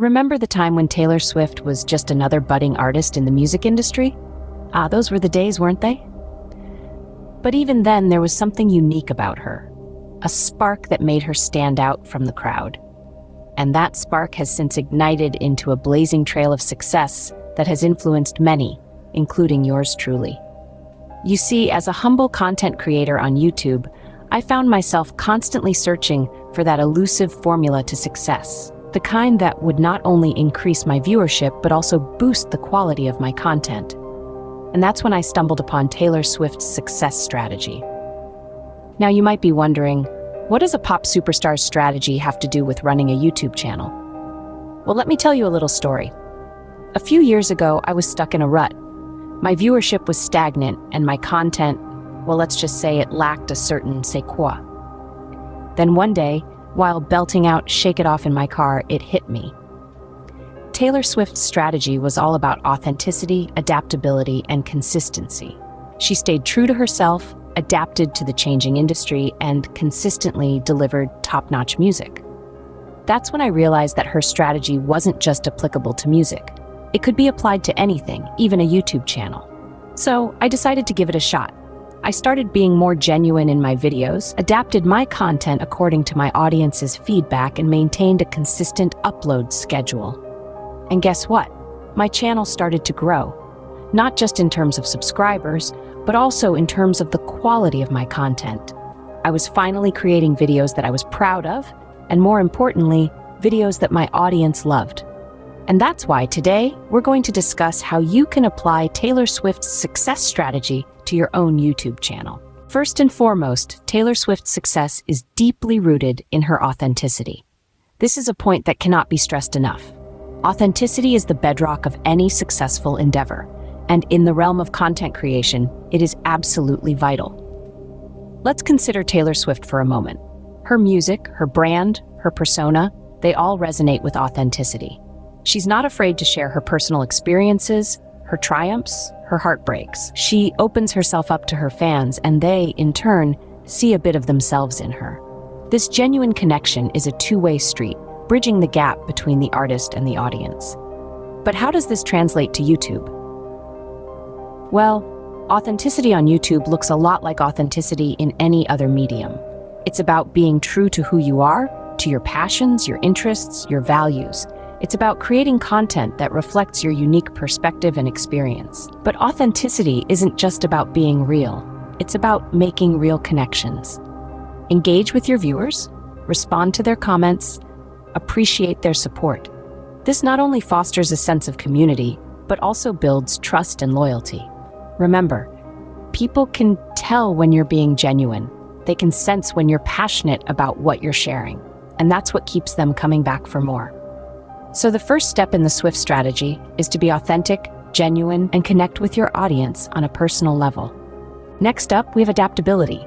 Remember the time when Taylor Swift was just another budding artist in the music industry? Those were the days, weren't they? But even then, there was something unique about her, a spark that made her stand out from the crowd. And that spark has since ignited into a blazing trail of success that has influenced many, including yours truly. You see, as a humble content creator on YouTube, I found myself constantly searching for that elusive formula to success, the kind that would not only increase my viewership but also boost the quality of my content. And that's when I stumbled upon Taylor Swift's success strategy. Now you might be wondering, what does a pop superstar's strategy have to do with running a YouTube channel? Well, let me tell you a little story. A few years ago, I was stuck in a rut. My viewership was stagnant and my content, well, let's just say it lacked a certain c'est quoi. Then one day, while belting out Shake It Off in my car, it hit me. Taylor Swift's strategy was all about authenticity, adaptability, and consistency. She stayed true to herself, adapted to the changing industry, and consistently delivered top-notch music. That's when I realized that her strategy wasn't just applicable to music. It could be applied to anything, even a YouTube channel. So I decided to give it a shot. I started being more genuine in my videos, adapted my content according to my audience's feedback, and maintained a consistent upload schedule. And guess what? My channel started to grow, not just in terms of subscribers, but also in terms of the quality of my content. I was finally creating videos that I was proud of, and more importantly, videos that my audience loved. And that's why today, we're going to discuss how you can apply Taylor Swift's success strategy to your own YouTube channel. First and foremost, Taylor Swift's success is deeply rooted in her authenticity. This is a point that cannot be stressed enough. Authenticity is the bedrock of any successful endeavor, and in the realm of content creation, it is absolutely vital. Let's consider Taylor Swift for a moment. Her music, her brand, her persona, they all resonate with authenticity. She's not afraid to share her personal experiences, her triumphs, her heartbreaks. She opens herself up to her fans, and they, in turn, see a bit of themselves in her. This genuine connection is a two-way street, bridging the gap between the artist and the audience. But how does this translate to YouTube? Well, authenticity on YouTube looks a lot like authenticity in any other medium. It's about being true to who you are, to your passions, your interests, your values. It's about creating content that reflects your unique perspective and experience. But authenticity isn't just about being real. It's about making real connections. Engage with your viewers, respond to their comments, appreciate their support. This not only fosters a sense of community, but also builds trust and loyalty. Remember, people can tell when you're being genuine. They can sense when you're passionate about what you're sharing, and that's what keeps them coming back for more. So the first step in the Swift strategy is to be authentic, genuine, and connect with your audience on a personal level. Next up, we have adaptability.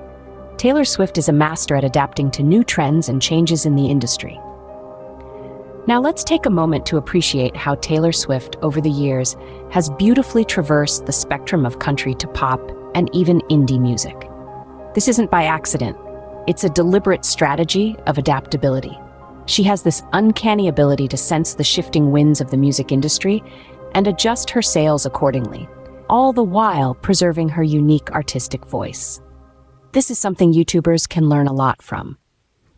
Taylor Swift is a master at adapting to new trends and changes in the industry. Now let's take a moment to appreciate how Taylor Swift, over the years, has beautifully traversed the spectrum of country to pop and even indie music. This isn't by accident. It's a deliberate strategy of adaptability. She has this uncanny ability to sense the shifting winds of the music industry and adjust her sails accordingly, all the while preserving her unique artistic voice. This is something YouTubers can learn a lot from.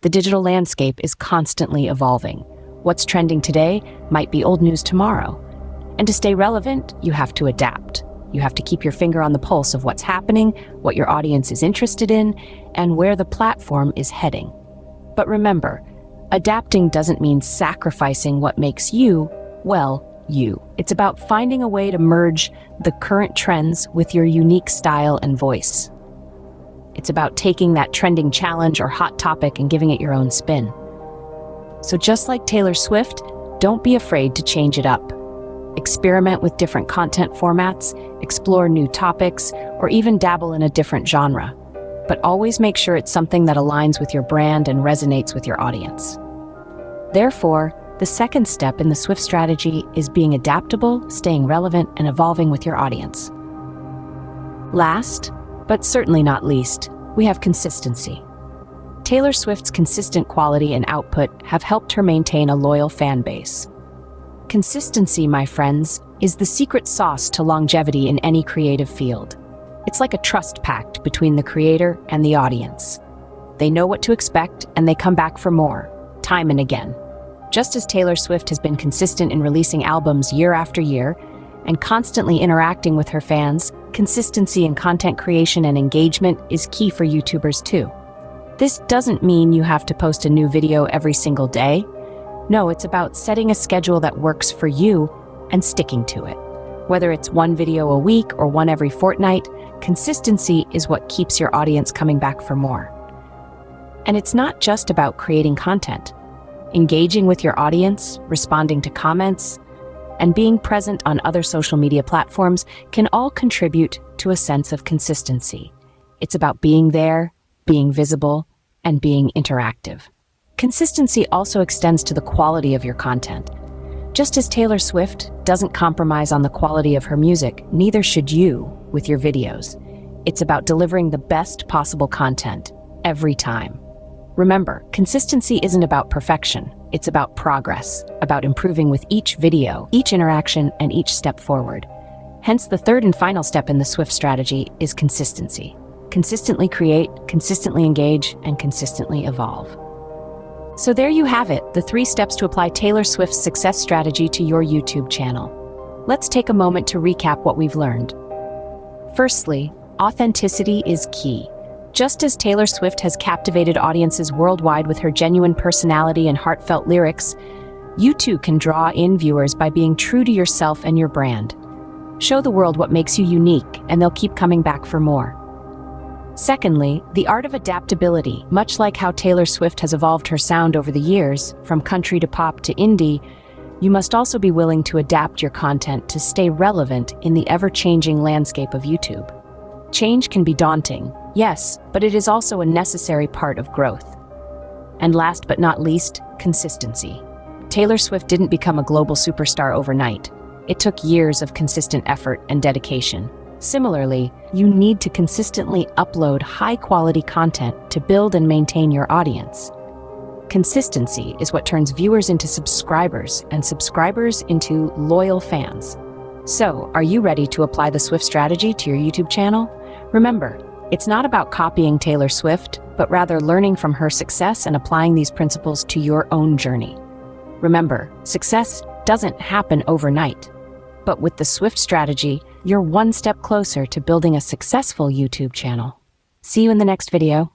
The digital landscape is constantly evolving. What's trending today might be old news tomorrow. And to stay relevant, you have to adapt. You have to keep your finger on the pulse of what's happening, what your audience is interested in, and where the platform is heading. But remember, adapting doesn't mean sacrificing what makes you, well, you. It's about finding a way to merge the current trends with your unique style and voice. It's about taking that trending challenge or hot topic and giving it your own spin. So just like Taylor Swift, don't be afraid to change it up. Experiment with different content formats, explore new topics, or even dabble in a different genre. But always make sure it's something that aligns with your brand and resonates with your audience. Therefore, the second step in the Swift strategy is being adaptable, staying relevant, and evolving with your audience. Last, but certainly not least, we have consistency. Taylor Swift's consistent quality and output have helped her maintain a loyal fan base. Consistency, my friends, is the secret sauce to longevity in any creative field. It's like a trust pact between the creator and the audience. They know what to expect, and they come back for more, time and again. Just as Taylor Swift has been consistent in releasing albums year after year and constantly interacting with her fans, consistency in content creation and engagement is key for YouTubers too. This doesn't mean you have to post a new video every single day. No, it's about setting a schedule that works for you and sticking to it. Whether it's one video a week or one every fortnight, consistency is what keeps your audience coming back for more. And it's not just about creating content. Engaging with your audience, responding to comments, and being present on other social media platforms can all contribute to a sense of consistency. It's about being there, being visible, and being interactive. Consistency also extends to the quality of your content. Just as Taylor Swift doesn't compromise on the quality of her music, neither should you with your videos. It's about delivering the best possible content every time. Remember, consistency isn't about perfection. It's about progress, about improving with each video, each interaction, and each step forward. Hence, the third and final step in the Swift strategy is consistency. Consistently create, consistently engage, and consistently evolve. So there you have it, the 3 steps to apply Taylor Swift's success strategy to your YouTube channel. Let's take a moment to recap what we've learned. Firstly, authenticity is key. Just as Taylor Swift has captivated audiences worldwide with her genuine personality and heartfelt lyrics, you too can draw in viewers by being true to yourself and your brand. Show the world what makes you unique, and they'll keep coming back for more. Secondly, the art of adaptability. Much like how Taylor Swift has evolved her sound over the years, from country to pop to indie, you must also be willing to adapt your content to stay relevant in the ever-changing landscape of YouTube. Change can be daunting, yes, but it is also a necessary part of growth. And last but not least, consistency. Taylor Swift didn't become a global superstar overnight. It took years of consistent effort and dedication. Similarly, you need to consistently upload high-quality content to build and maintain your audience. Consistency is what turns viewers into subscribers and subscribers into loyal fans. So, are you ready to apply the Swift strategy to your YouTube channel? Remember, it's not about copying Taylor Swift, but rather learning from her success and applying these principles to your own journey. Remember, success doesn't happen overnight. But with the Swift strategy, you're one step closer to building a successful YouTube channel. See you in the next video.